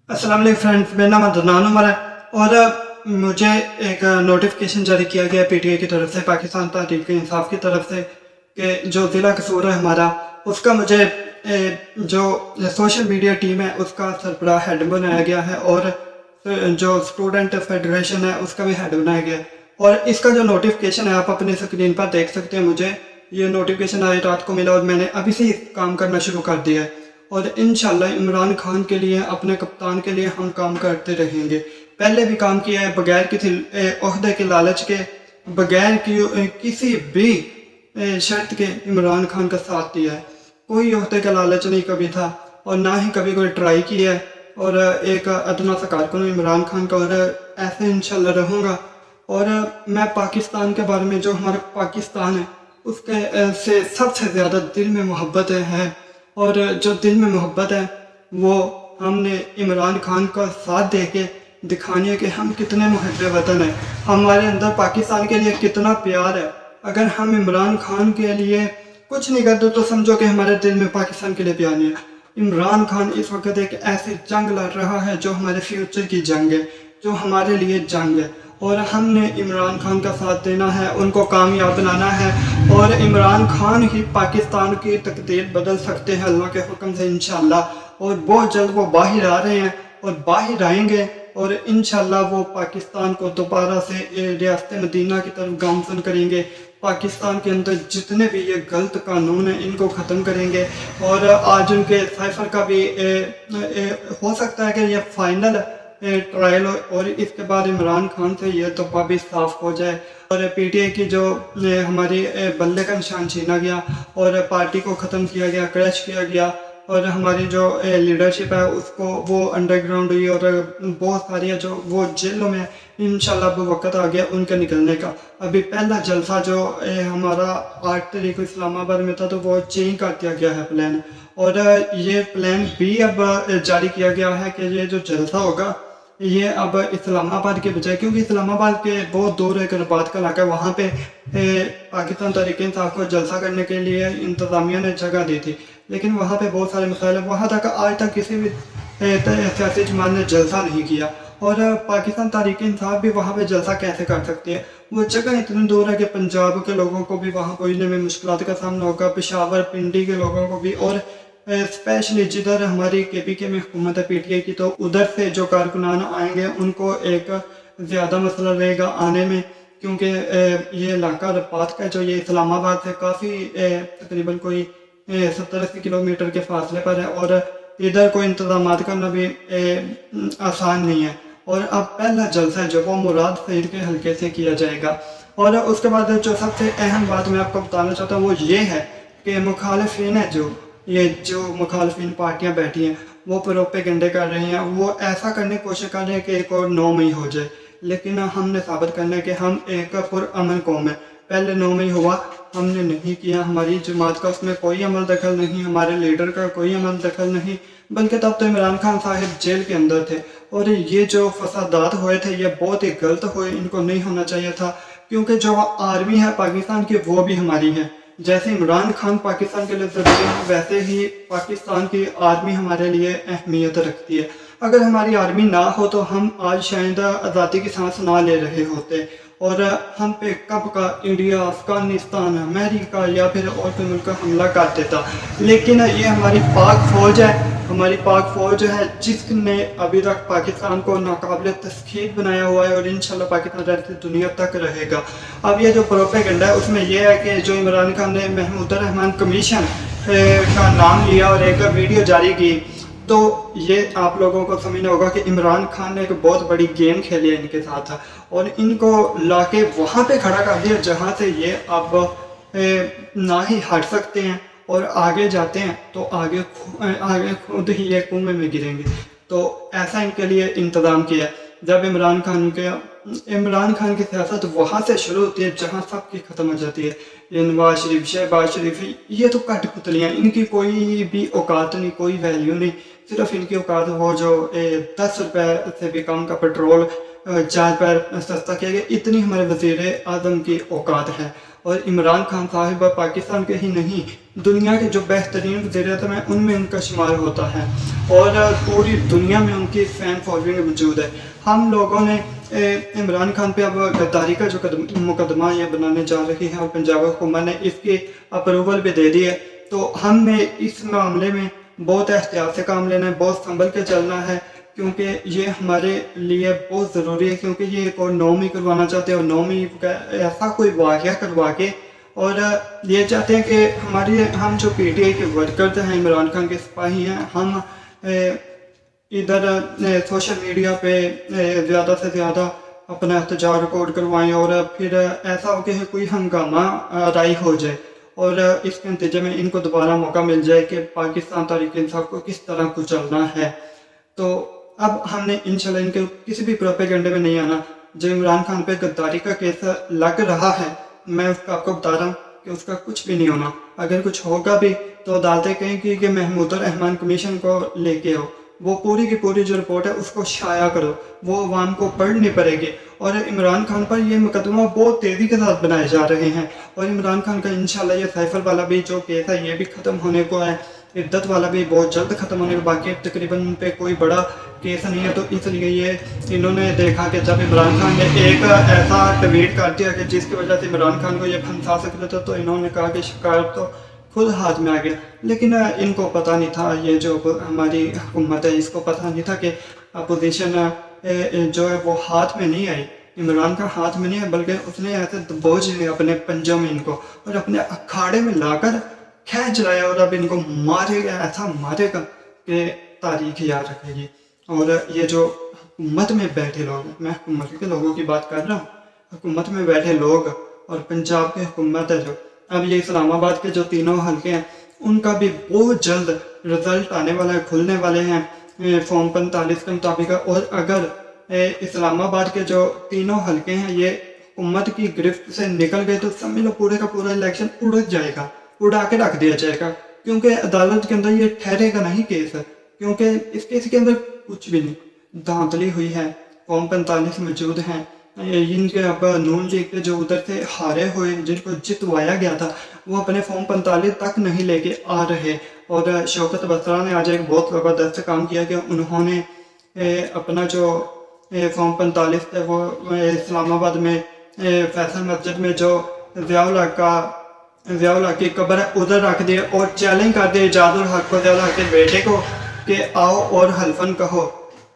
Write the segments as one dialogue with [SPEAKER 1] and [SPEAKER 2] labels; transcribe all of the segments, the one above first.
[SPEAKER 1] अस्सलाम वालेकुम फ्रेंड्स, मेरा नाम अदनान उमर है और मुझे एक नोटिफिकेशन जारी किया गया पीटीआई की तरफ से, पाकिस्तान तहरीक इंसाफ की तरफ से, कि जो ज़िला कसूर है हमारा, उसका मुझे जो सोशल मीडिया टीम है उसका सरबराह हेड बनाया गया है और जो स्टूडेंट फेडरेशन है उसका भी हेड बनाया गया है। और इसका जो नोटिफिकेशन है आप अपनी स्क्रीन पर देख सकते हैं। मुझे ये नोटिफिकेशन आज रात को मिला और मैंने अभी से ही काम करना शुरू कर दिया है और इंशाल्लाह इमरान खान के लिए, अपने कप्तान के लिए हम काम करते रहेंगे। पहले भी काम किया है बगैर किसी ओहदे के लालच के, बगैर किसी भी शर्त के इमरान खान का साथ दिया है। कोई ओहदे का लालच नहीं कभी था और ना ही कभी कोई ट्राई किया है। और एक अदना सा कारकुन इमरान खान का, और ऐसे इंशाल्लाह रहूँगा। और मैं पाकिस्तान के बारे में, जो हमारा पाकिस्तान है उसके से सबसे ज़्यादा दिल में मोहब्बत है। और जो दिल में मोहब्बत है वो हमने इमरान खान का साथ दे के दिखानी है कि हम कितने मुहब्बे वतन हैं, हमारे अंदर पाकिस्तान के लिए कितना प्यार है। अगर हम इमरान खान के लिए कुछ नहीं करते तो समझो कि हमारे दिल में पाकिस्तान के लिए प्यार नहीं है। इमरान खान इस वक्त एक ऐसी जंग लड़ रहा है जो हमारे फ्यूचर की जंग है, जो हमारे लिए जंग है। और हमने इमरान खान का साथ देना है, उनको कामयाब बनाना है और इमरान खान ही पाकिस्तान की तकदीर बदल सकते हैं अल्लाह के हुक्म से इंशाल्लाह। और बहुत जल्द वो बाहर आ रहे हैं और बाहर आएंगे और इंशाल्लाह वो पाकिस्तान को दोबारा से रियासत मदीना की तरफ गामजन करेंगे। पाकिस्तान के अंदर जितने भी ये गलत कानून हैं इनको ख़त्म करेंगे। और आज उनके साइफर का भी हो सकता है कि ये फाइनल ट्रायल हो और इसके बाद इमरान खान से ये तो भी साफ हो जाए और पीटीआई की जो हमारी बल्ले का निशान छीना गया और पार्टी को ख़त्म किया गया, क्रैश किया गया और हमारी जो लीडरशिप है उसको वो अंडरग्राउंड हुई और बहुत सारी जो वो जेलों में इंशाल्लाह अब वक्त आ गया उनके निकलने का। अभी पहला जलसा जो हमारा 8 तारीख को इस्लामाबाद में था तो वो चेंज कर दिया गया है प्लान, और ये प्लान भी अब जारी किया गया है कि ये जो जलसा होगा ये अब इस्लामाबाद के बजाय, क्योंकि इस्लामाबाद के बहुत दूर एक रबात का इलाका है, वहाँ पे पाकिस्तान तहरीक इंसाफ को जलसा करने के लिए इंतज़ामिया ने जगह दी थी, लेकिन वहाँ पे बहुत सारे मसाइल हैं। वहाँ तक आज तक किसी भी सियासी जमात ने जलसा नहीं किया और पाकिस्तान तहरीक इंसाफ भी वहाँ पे जलसा कैसे कर सकती है। वो जगह इतनी दूर है कि पंजाब के लोगों को भी वहाँ पहुँचने में मुश्किलात का सामना होगा, पेशावर पिंडी के लोगों को भी, और स्पेशली जिधर हमारी केपीके में हुकूमत है पीटीआई की, तो उधर से जो कारकुनान आएंगे उनको एक ज़्यादा मसला रहेगा आने में, क्योंकि ये इलाका रपात का जो ये इस्लामाबाद से काफ़ी तकरीबन कोई 70-80 किलोमीटर के फासले पर है और इधर कोई इंतजाम करना भी आसान नहीं है। और अब पहला जलसा है जो वो मुराद फरीद के हल्के से किया जाएगा। और उसके बाद जो सबसे अहम बात मैं आपको बताना चाहता हूँ वो ये है कि मुखालिफिन है, जो मुखालिफिन पार्टियाँ बैठी हैं वो प्रोपेगेंडे कर रही हैं, वो ऐसा करने की कोशिश कर रहे हैं कि एक और 9 मई हो जाए, लेकिन हमने साबित करना है कि हम एक पुरअमन कौम है। पहले 9 मई हुआ, हमने नहीं किया, हमारी जमात का उसमें कोई अमल दखल नहीं, हमारे लीडर का कोई अमल दखल नहीं, बल्कि तब तो इमरान खान साहिब जेल के अंदर थे। और ये जो फसादात हुए थे ये बहुत ही गलत हुए, इनको नहीं होना चाहिए था, क्योंकि जो आर्मी है पाकिस्तान की वो भी हमारी है। जैसे इमरान खान पाकिस्तान के लिए ज़रूरी है वैसे ही पाकिस्तान की आर्मी हमारे लिए अहमियत रखती है। अगर हमारी आर्मी ना हो तो हम आज शायद आज़ादी की सांस ना ले रहे होते और हम पे कब का इंडिया, अफगानिस्तान, अमेरिका या फिर और कोई मुल्क हमला कर देता। लेकिन ये हमारी पाक फ़ौज है, हमारी पाक फ़ौज है जिसने अभी तक पाकिस्तान को नाकाबिल तस्खीर बनाया हुआ है और इंशाल्लाह पाकिस्तान रहती दुनिया तक रहेगा। अब ये जो प्रोपेगेंडा है उसमें यह है कि जो इमरान खान ने महमूद रहमान कमीशन का नाम लिया और एक वीडियो जारी की, तो ये आप लोगों को समझना होगा कि इमरान खान ने एक बहुत बड़ी गेम खेली है इनके साथ और इनको लाके वहाँ पे खड़ा कर दिया जहाँ से ये अब ना ही हट सकते हैं और आगे जाते हैं तो आगे खुद ही ये कुएं में गिरेंगे। तो ऐसा इनके लिए इंतज़ाम किया। जब इमरान खान की सियासत वहाँ से शुरू होती है जहाँ सबकी ख़त्म हो जाती है। ये नवाज शरीफ, शहबाज शरीफ, ये तो कठपुतलियाँ, इनकी कोई भी औकात नहीं, कोई वैल्यू नहीं। सिर्फ इनकी औकात वो जो 10 रुपये से भी कम का पेट्रोल 4 रुपये सस्ता किया गया, इतनी हमारे वज़ीर आज़म की औकात है। اور عمران خان صاحب پاکستان کے ہی نہیں دنیا کے جو بہترین وزیر اعظم ہیں ان میں ان کا شمار ہوتا ہے، اور پوری دنیا میں ان کی فین فالوئنگ موجود ہے۔ ہم لوگوں نے عمران خان پہ اب غداری کا جو مقدمہ یہ بنانے جا رہی ہے اور پنجاب حکومت نے اس کی اپروول بھی دے دی ہے، تو ہم نے اس معاملے میں بہت احتیاط سے کام لینا ہے، بہت سنبھل کے چلنا ہے، کیونکہ یہ ہمارے لیے بہت ضروری ہے، کیونکہ یہ ایک اور نومی کروانا چاہتے ہیں، اور نومی کا ایسا کوئی واقعہ کروا کے اور یہ چاہتے ہیں کہ ہم جو پی ٹی آئی کے ورکرز ہیں، عمران خان کے سپاہی ہیں، ہم ادھر سوشل میڈیا پہ زیادہ سے زیادہ اپنا احتجاج ریکارڈ کروائیں، اور پھر ایسا ہو کہ کوئی ہنگامہ رائی ہو جائے اور اس کے نتیجے میں ان کو دوبارہ موقع مل جائے کہ پاکستان تحریک انصاف کو کس طرح کچلنا ہے۔ تو اب ہم نے انشاءاللہ ان کے کسی بھی پروپیگنڈے میں نہیں آنا۔ جو عمران خان پہ غداری کا کیس لگ رہا ہے، میں اس کا آپ کو بتا رہا ہوں کہ اس کا کچھ بھی نہیں ہونا۔ اگر کچھ ہوگا بھی تو عدالتیں کہیں گی کہ محمود الرحمان کمیشن کو لے کے آؤ، وہ پوری کی پوری جو رپورٹ ہے اس کو شائع کرو، وہ عوام کو پڑھنی پڑے گی۔ اور عمران خان پر یہ مقدمہ بہت تیزی کے ساتھ بنائے جا رہے ہیں، اور عمران خان کا انشاءاللہ یہ سیفل والا بھی جو کیس ہے یہ بھی ختم ہونے کو ہے، عدت والا بھی بہت جلد ختم ہونے کو باقی ہے، تقریباً ان پہ کوئی بڑا کیس نہیں ہے۔ تو اس لیے یہ انہوں نے دیکھا کہ جب عمران خان نے ایک ایسا ٹویٹ کر دیا کہ جس کی وجہ سے عمران خان کو یہ پھنسا سکتا تھا، تو انہوں نے کہا کہ شکایت تو خود ہاتھ میں آ گیا۔ لیکن ان کو پتہ نہیں تھا، یہ جو ہماری حکومت ہے اس کو پتہ نہیں تھا کہ اپوزیشن جو ہے وہ ہاتھ میں نہیں آئی، عمران کا ہاتھ میں نہیں ہے، بلکہ اس نے ایسے بوجھ لیا اپنے پنجوں میں ان کو اور اپنے اکھاڑے میں لا کر کھینچ لایا، اور اب ان کو مارے گا، ایسا مارے گا کہ تاریخ یاد رکھے گی۔ اور یہ جو حکومت میں بیٹھے لوگ ہیں، میں حکومت کے لوگوں کی بات کر رہا ہوں، حکومت میں بیٹھے لوگ اور پنجاب کی حکومت ہے جو اب یہ اسلام آباد کے جو تینوں حلقے ہیں ان کا بھی بہت جلد رزلٹ آنے والا ہے، کھلنے والے ہیں فارم 45 کے مطابق۔ اور اگر اسلام آباد کے جو تینوں حلقے ہیں یہ حکومت کی گرفت سے نکل گئے تو سمجھ لو پورے کا پورا الیکشن اڑ جائے گا، اڑا کے رکھ دیا جائے گا، کیونکہ عدالت کے اندر یہ ٹھہرے گا نہیں کیس، کیونکہ اس کیس کے اندر کچھ بھی نہیں، دھاندلی ہوئی ہے، فارم 45 موجود ہیں، ان کے اب نون لیگ کے جو ادھر سے ہارے ہوئے جن کو جتوایا گیا تھا وہ اپنے فارم 45 تک نہیں لے کے آ رہے۔ اور شوکت بسرا نے آج ایک بہت زبردست کام کیا کہ انہوں نے اپنا جو فارم 45 تھے وہ اسلام آباد میں فیصل مسجد میں جو ضیاء الحق کی قبر ہے ادھر رکھ دیا اور چیلنج کر دیا اعجاز الحق کو، ضیاء الحق کے بیٹے کو، کہ آؤ اور حلفاً کہو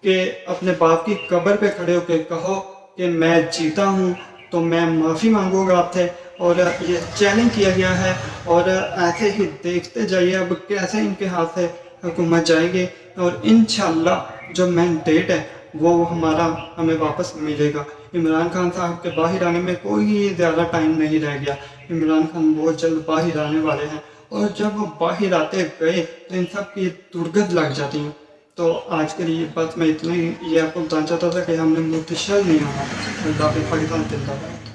[SPEAKER 1] کہ اپنے باپ کی قبر پہ کھڑے ہو کے کہو کہ میں جیتا ہوں تو میں معافی مانگوں گا آپ سے۔ اور یہ چیلنج کیا گیا ہے، اور ایسے ہی دیکھتے جائیے اب کیسے ان کے ہاتھ سے حکومت جائے گی، اور انشاءاللہ جو مین ڈیٹ ہے وہ ہمیں واپس ملے گا۔ عمران خان صاحب کے باہر آنے میں کوئی زیادہ ٹائم نہیں رہ گیا، عمران خان بہت جلد باہر آنے والے ہیں، اور جب وہ باہر آتے گئے تو ان سب کی درگد لگ جاتی ہیں۔ تو آج کے لیے بس میں اتنا ہی یہ آپ کو بتانا چاہتا تھا کہ ہم نے منتشر نہیں ہونا، اللہ پاکستان زندہ باد۔